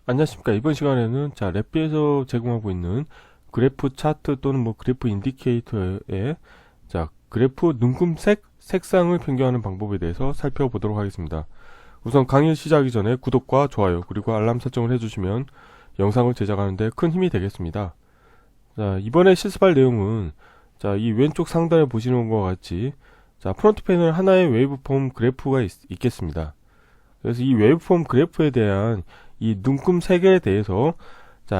안녕하십니까. 이번 시간에는 랩비에서 제공하고 있는 그래프 차트 또는 그래프 인디케이터의 그래프 눈금색 색상을 변경하는 방법에 대해서 살펴보도록 하겠습니다. 우선 강의 시작하기 전에 구독과 좋아요 그리고 알람 설정을 해주시면 영상을 제작하는데 큰 힘이 되겠습니다. 이번에 실습할 내용은 이 왼쪽 상단에 보시는 것과 같이 프론트 패널 하나의 웨이브폼 그래프가 있겠습니다. 그래서 이 웨이브폼 그래프에 대한 이 눈금색에 대해서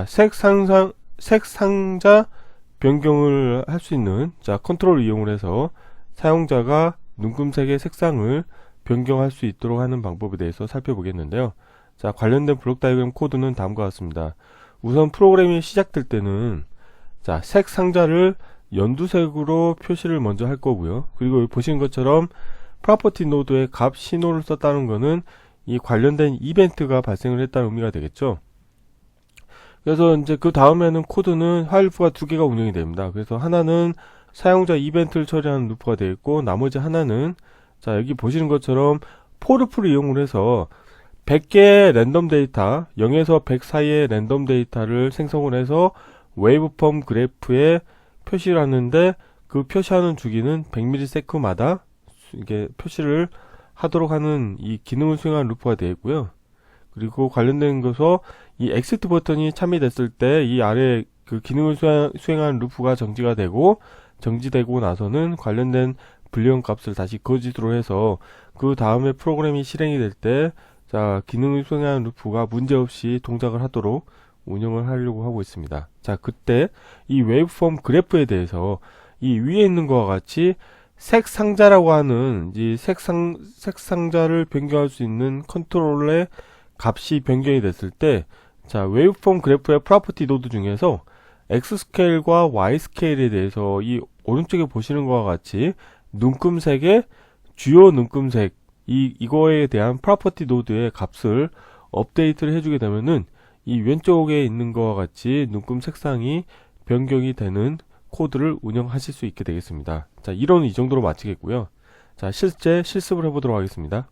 색 상자 변경을 할 수 있는 컨트롤을 이용을 해서 사용자가 눈금색의 색상을 변경할 수 있도록 하는 방법에 대해서 살펴보겠는데요. 관련된 블록 다이어그램 코드는 다음과 같습니다. 우선 프로그램이 시작될 때는 색 상자를 연두색으로 표시를 먼저 할 거고요. 그리고 여기 보시는 것처럼 프로퍼티 노드의 값 신호를 썼다는 것은 이 관련된 이벤트가 발생을 했다는 의미가 되겠죠. 그래서 이제 그 다음에는 코드는 화일 루프가 두 개가 운영이 됩니다. 그래서 하나는 사용자 이벤트를 처리하는 루프가 되어 있고, 나머지 하나는 여기 보시는 것처럼 for 루프를 이용을 해서 100개의 랜덤 데이터, 0에서 100 사이의 랜덤 데이터를 생성을 해서 웨이브폼 그래프에 표시를 하는데, 그 표시하는 주기는 100ms마다 이게 표시를 하도록 하는 이 기능을 수행하는 루프가 되어 있고요. 그리고 관련된 것서 이 엑시트 버튼이 참여됐을 때 이 아래 그 기능을 수행하는 루프가 정지되고 나서는 관련된 불리언 값을 다시 거짓으로 해서 그 다음에 프로그램이 실행이 될 때 기능을 수행하는 루프가 문제없이 동작을 하도록 운영을 하려고 하고 있습니다. 그때 이 웨이브폼 그래프에 대해서 이 위에 있는 것과 같이 색 상자라고 하는 이 색 상자를 변경할 수 있는 컨트롤의 값이 변경이 됐을 때 웨이브폼 그래프의 프로퍼티 노드 중에서 X 스케일과 Y 스케일에 대해서 이 오른쪽에 보시는 것과 같이 눈금색의 주요 눈금색 이거에 대한 프로퍼티 노드의 값을 업데이트를 해주게 되면은 이 왼쪽에 있는 것과 같이 눈금 색상이 변경이 되는 코드를 운영하실 수 있게 되겠습니다. 이론은 이 정도로 마치겠고요. 실제 실습을 해보도록 하겠습니다.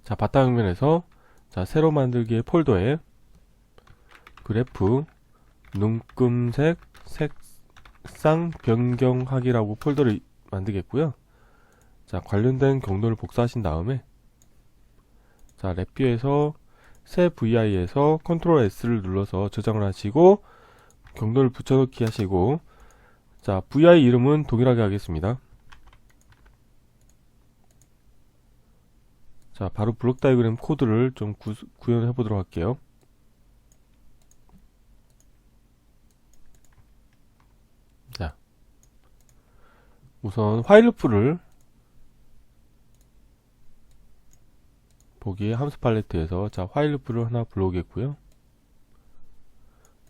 바탕화면에서 새로 만들기의 폴더에 그래프 눈금색 색상 변경하기라고 폴더를 만들겠고요. 관련된 경로를 복사하신 다음에 랩뷰에서 새 VI에서 컨트롤 S를 눌러서 저장을 하시고 경로를 붙여넣기 하시고 VI 이름은 동일하게 하겠습니다. 바로 블록 다이어그램 코드를 좀 구현해 보도록 할게요. 우선 화일 루프를 보기에 함수 팔레트에서 화일 루프를 하나 불러오겠고요.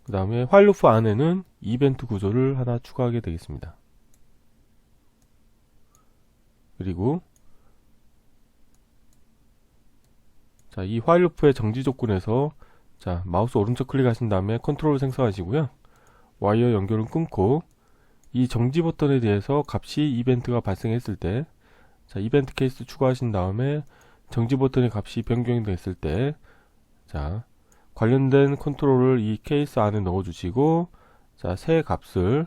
그 다음에 화일 루프 안에는 이벤트 구조를 하나 추가하게 되겠습니다. 그리고 이 화일 루프의 정지 조건에서 마우스 오른쪽 클릭하신 다음에 컨트롤을 생성하시고요. 와이어 연결은 끊고 이 정지 버튼에 대해서 값이 이벤트가 발생했을 때 이벤트 케이스 추가하신 다음에 정지 버튼의 값이 변경이 됐을 때 관련된 컨트롤을 이 케이스 안에 넣어주시고 새 값을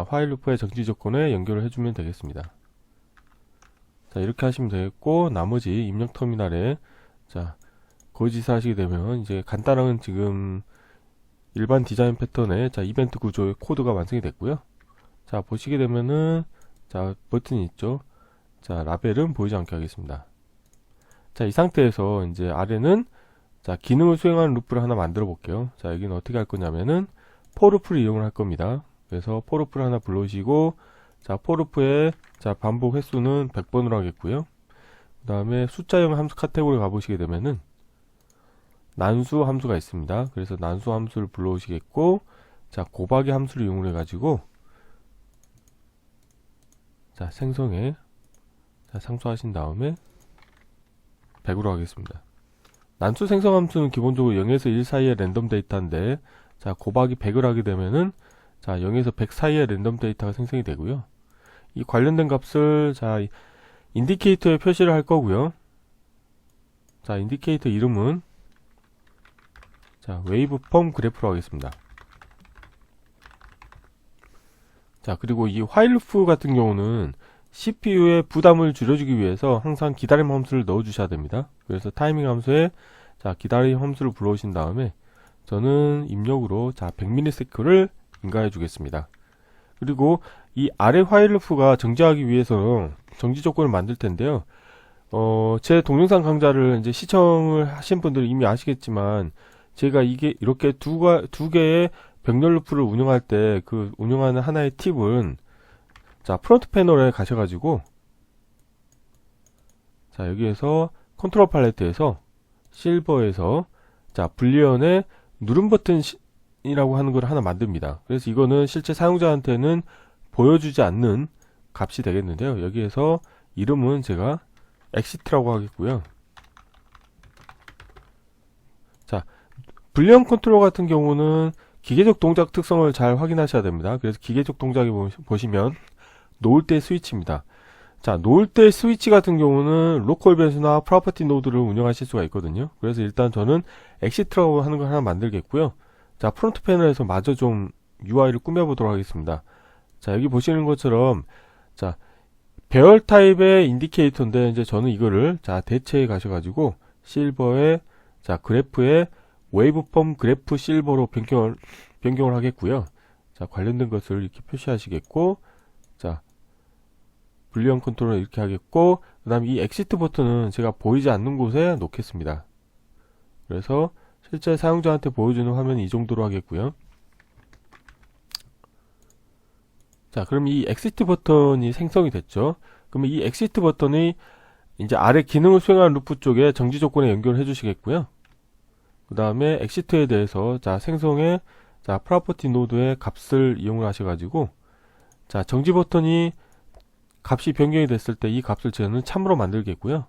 화일 루프의 정지 조건에 연결을 해주면 되겠습니다. 이렇게 하시면 되겠고, 나머지 입력 터미널에 거짓을 하시게 되면 이제 간단한 지금 일반 디자인 패턴의 이벤트 구조의 코드가 완성이 됐고요. 보시게 되면은 버튼이 있죠. 라벨은 보이지 않게 하겠습니다. 이 상태에서 이제 아래는 기능을 수행하는 루프를 하나 만들어 볼게요. 여기는 어떻게 할 거냐면은 for 루프를 이용을 할 겁니다. 그래서 for 루프를 하나 불러오시고 for 루프의 반복 횟수는 100번으로 하겠고요. 그 다음에 숫자형 함수 카테고리 가보시게 되면은 난수 함수가 있습니다. 그래서 난수 함수를 불러오시겠고, 곱하기 함수를 이용해 가지고 생성에 상수하신 다음에 100으로 하겠습니다. 난수 생성 함수는 기본적으로 0에서 1 사이의 랜덤 데이터인데 곱하기 100을 하게 되면은 0에서 100 사이의 랜덤 데이터가 생성이 되고요. 이 관련된 값을 인디케이터에 표시를 할 거고요. 인디케이터 이름은 자, 웨이브폼 그래프로 하겠습니다. 자, 그리고 이 while loop 같은 경우는 CPU의 부담을 줄여주기 위해서 항상 기다림 함수를 넣어 주셔야 됩니다. 그래서 타이밍 함수에 자, 기다림 함수를 불러오신 다음에 저는 입력으로 자, 100ms를 인가해 주겠습니다. 그리고 이 아래 while loop가 정지하기 위해서 정지 조건을 만들 텐데요. 제 동영상 강좌를 이제 시청을 하신 분들은 이미 아시겠지만 제가 이게 이렇게 두 개의 병렬 루프를 운영할 때 그 운영하는 하나의 팁은 자, 프론트 패널에 가셔가지고 자, 여기에서 컨트롤 팔레트에서 실버에서 자, 불리언의 누름 버튼이라고 하는 걸 하나 만듭니다. 그래서 이거는 실제 사용자한테는 보여주지 않는 값이 되겠는데요. 여기에서 이름은 제가 exit라고 하겠고요. 자, 불리언 컨트롤 같은 경우는 기계적 동작 특성을 잘 확인하셔야 됩니다. 그래서 기계적 동작에 보시면 놓을 때 스위치입니다. 자, 놓을 때 스위치 같은 경우는 로컬 변수나 프로퍼티 노드를 운영하실 수가 있거든요. 그래서 일단 저는 exit라고 하는 걸 하나 만들겠고요. 자, 프론트 패널에서 마저 좀 UI를 꾸며보도록 하겠습니다. 자, 여기 보시는 것처럼 자, 배열 타입의 인디케이터인데 이제 저는 이거를 자, 대체에 가셔가지고 실버에 자, 그래프에 웨이브폼 그래프 실버로 변경을 하겠고요. 자, 관련된 것을 이렇게 표시하시겠고, 자, 불리언 컨트롤을 이렇게 하겠고, 그 다음 이 엑시트 버튼은 제가 보이지 않는 곳에 놓겠습니다. 그래서 실제 사용자한테 보여주는 화면이 이 정도로 하겠고요. 자, 그럼 이 엑시트 버튼이 생성이 됐죠. 그러면 이 엑시트 버튼이 이제 아래 기능을 수행하는 루프 쪽에 정지 조건에 연결해 주시겠고요. 그 다음에 엑시트에 대해서 자, 생성의 자, 프로퍼티 노드의 값을 이용을 하셔가지고 자, 정지 버튼이 값이 변경이 됐을 때 이 값을 저는 참으로 만들겠고요.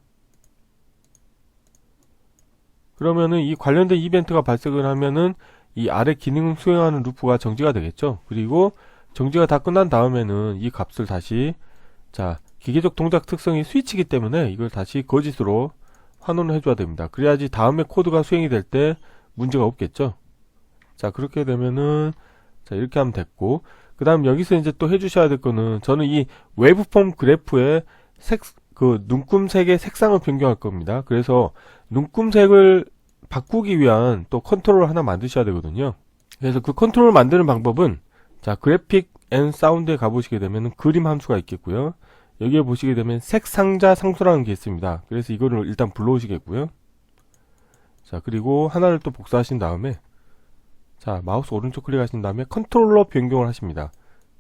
그러면은 이 관련된 이벤트가 발생을 하면은 이 아래 기능 수행하는 루프가 정지가 되겠죠. 그리고 정지가 다 끝난 다음에는 이 값을 다시 자, 기계적 동작 특성이 스위치이기 때문에 이걸 다시 거짓으로 환원을 해줘야 됩니다. 그래야지 다음에 코드가 수행이 될 때 문제가 없겠죠. 자, 그렇게 되면은 자, 이렇게 하면 됐고, 그 다음 여기서 이제 또 해주셔야 될 거는 저는 이 웨이브폼 그래프의 눈금색의 색상을 변경할 겁니다. 그래서 눈금색을 바꾸기 위한 또 컨트롤을 하나 만드셔야 되거든요. 그래서 그 컨트롤을 만드는 방법은 자, 그래픽 앤 사운드에 가보시게 되면 그림 함수가 있겠고요. 여기에 보시게 되면 색상자 상수라는 게 있습니다. 그래서 이거를 일단 불러오시겠고요. 자, 그리고 하나를 또 복사하신 다음에 자, 마우스 오른쪽 클릭하신 다음에 컨트롤러 변경을 하십니다.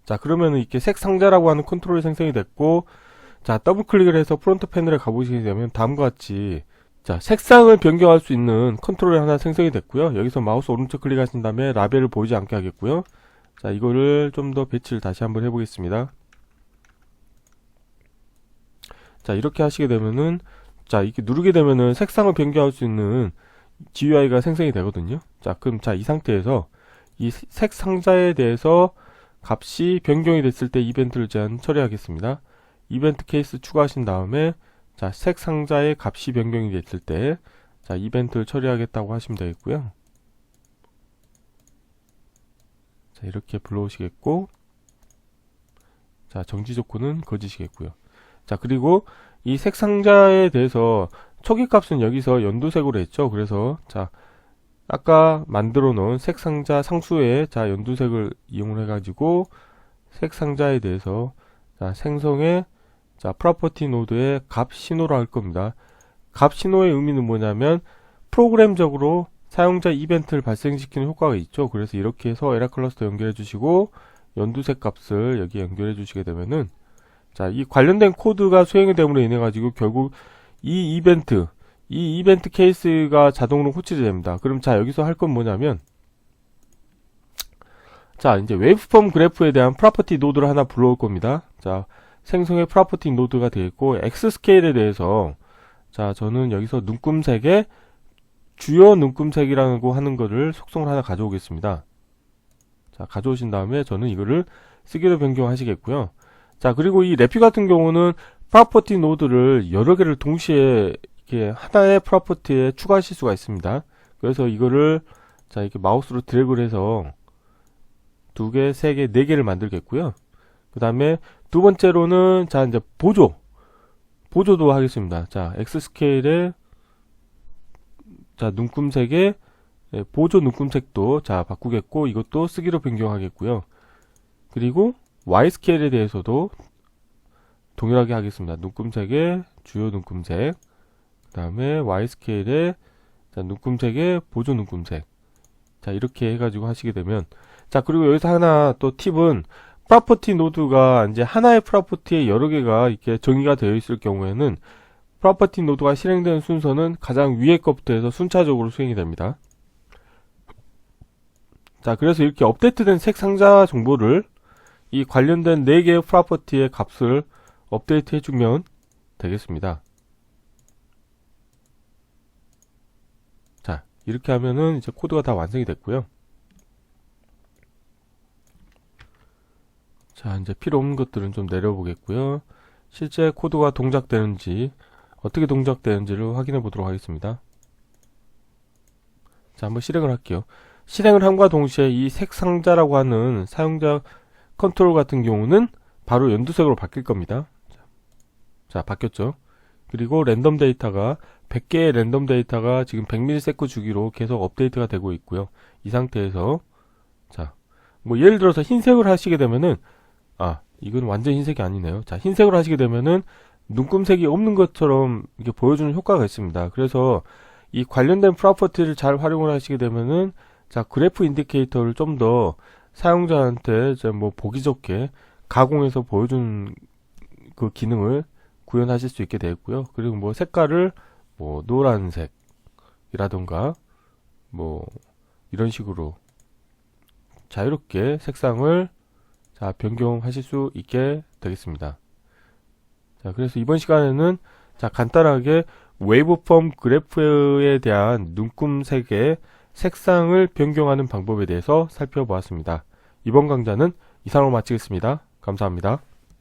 자, 그러면은 이렇게 색상자라고 하는 컨트롤이 생성이 됐고, 자, 더블 클릭을 해서 프론트 패널에 가보시게 되면 다음과 같이 자, 색상을 변경할 수 있는 컨트롤이 하나 생성이 됐고요. 여기서 마우스 오른쪽 클릭하신 다음에 라벨을 보이지 않게 하겠고요. 자, 이거를 좀 더 배치를 다시 한번 해보겠습니다. 자, 이렇게 하시게 되면은 자, 이렇게 누르게 되면은 색상을 변경할 수 있는 GUI가 생성이 되거든요. 자, 그럼 자, 이 상태에서 이 색 상자에 대해서 값이 변경이 됐을 때 이벤트를 제한 처리하겠습니다. 이벤트 케이스 추가하신 다음에 자, 색 상자의 값이 변경이 됐을 때 자, 이벤트를 처리하겠다고 하시면 되겠고요. 자, 이렇게 불러오시겠고, 자, 정지 조건은 거짓이겠고요. 자, 그리고 이 색 상자에 대해서 초기 값은 여기서 연두색으로 했죠. 그래서 자, 아까 만들어 놓은 색 상자 상수의 자, 연두색을 이용을 해가지고 색 상자에 대해서 자, 생성의 자, 프로퍼티 노드의 값 신호로 할 겁니다. 값 신호의 의미는 뭐냐면 프로그램적으로 사용자 이벤트를 발생시키는 효과가 있죠. 그래서 이렇게 해서 에라 클러스터 연결해 주시고 연두색 값을 여기 연결해 주시게 되면은 자, 이 관련된 코드가 수행이 됨으로 인해 가지고 결국 이 이벤트 케이스가 자동으로 호출이 됩니다. 그럼 자, 여기서 할 건 뭐냐면 자, 이제 웨이브폼 그래프에 대한 프로퍼티 노드를 하나 불러올 겁니다. 자, 생성의 프로퍼티 노드가 되겠고, X 스케일에 대해서 자, 저는 여기서 눈금색의 주요 눈금색이라고 하는 거를 속성을 하나 가져오겠습니다. 자, 가져오신 다음에 저는 이거를 쓰기로 변경하시겠고요. 자, 그리고 이 래피 같은 경우는 프로퍼티 노드를 여러 개를 동시에 이렇게 하나의 프로퍼티에 추가하실 수가 있습니다. 그래서 이거를 자, 이렇게 마우스로 드래그를 해서 2개, 3개, 4개를 만들겠고요. 그 다음에 두 번째로는, 자, 이제 보조도 하겠습니다. 자, X 스케일에, 자, 눈금색에, 보조 눈금색도, 자, 바꾸겠고, 이것도 쓰기로 변경하겠고요. 그리고 Y 스케일에 대해서도 동일하게 하겠습니다. 눈금색에, 주요 눈금색, 그 다음에 Y 스케일에, 자, 눈금색에, 보조 눈금색. 자, 이렇게 해가지고 하시게 되면, 자, 그리고 여기서 하나 또 팁은, 프로퍼티 노드가 이제 하나의 프로퍼티에 여러 개가 이렇게 정의가 되어 있을 경우에는 프로퍼티 노드가 실행되는 순서는 가장 위에 것부터 해서 순차적으로 수행이 됩니다. 자, 그래서 이렇게 업데이트된 색 상자 정보를 이 관련된 4개의 프로퍼티의 값을 업데이트 해주면 되겠습니다. 자, 이렇게 하면은 이제 코드가 다 완성이 됐고요. 자, 이제 필요 없는 것들은 좀 내려보겠고요. 실제 코드가 동작되는지, 어떻게 동작되는지를 확인해 보도록 하겠습니다. 자, 한번 실행을 할게요. 실행을 함과 동시에 이 색 상자라고 하는 사용자 컨트롤 같은 경우는 바로 연두색으로 바뀔 겁니다. 자, 바뀌었죠. 그리고 랜덤 데이터가 100개의 랜덤 데이터가 지금 100ms 주기로 계속 업데이트가 되고 있고요. 이 상태에서, 자, 뭐 예를 들어서 흰색을 하시게 되면은, 이건 완전 흰색이 아니네요. 자, 흰색으로 하시게 되면은 눈금색이 없는 것처럼 이렇게 보여주는 효과가 있습니다. 그래서 이 관련된 프로퍼티를 잘 활용을 하시게 되면은, 자, 그래프 인디케이터를 좀 더 사용자한테 이제 뭐 보기 좋게 가공해서 보여주는 그 기능을 구현하실 수 있게 되겠고요. 그리고 뭐 색깔을 뭐 노란색이라던가 뭐 이런 식으로 자유롭게 색상을, 자, 변경하실 수 있게 되겠습니다. 자, 그래서 이번 시간에는, 자, 간단하게 웨이브폼 그래프에 대한 눈금색의 색상을 변경하는 방법에 대해서 살펴보았습니다. 이번 강좌는 이상으로 마치겠습니다. 감사합니다.